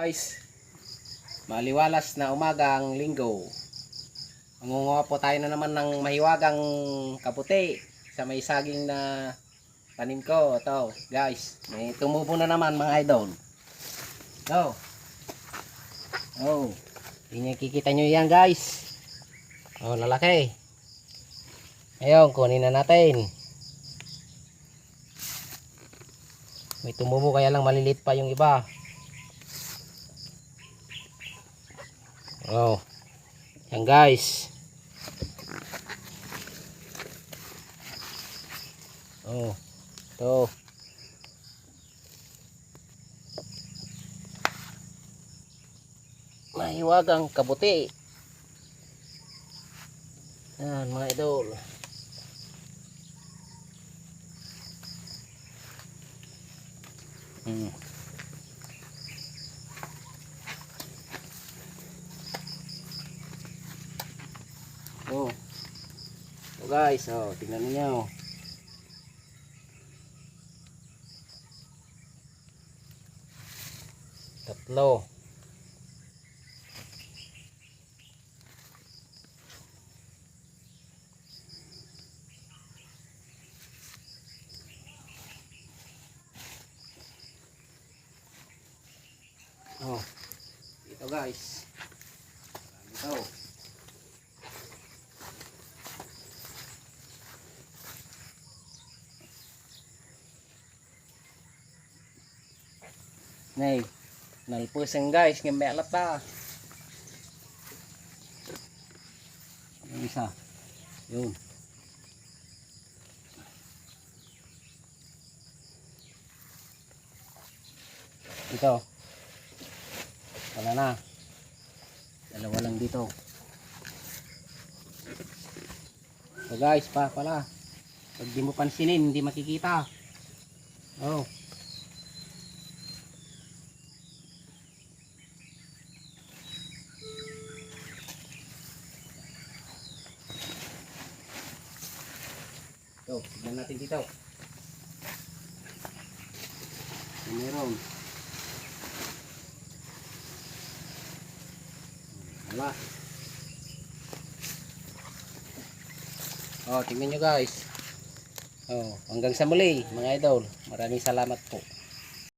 Guys, maliwalas na umagang linggo. Mangunguha po tayo na naman ng mahiwagang kaputi sa may saging na tanim ko. Ito, guys, may tumubo na naman mga idol. Ito. Oh, hindi kikita nyo yan, guys. Oh, lalaki. Ayun, kunin na natin. May tumubo kaya lang malilit pa yung iba. Oh, yan guys. Oh, ito. Mahiwagang kabuti. Yan mga idol. Oh. So guys, oh, tingnan niyo. Tatlo. Oh. Ito guys. Ito. Này, nalpusan guys, ng melat pa. Yung isa. Yun. Ito. Wala na. Dalawa lang dito. So guys, pala. Pag di mo pansinin, hindi makikita. Oh. So, tignan natin dito. Meron. Wala. Oh, tingnan nyo guys. Oh, hanggang sa muli mga idol. Maraming salamat po.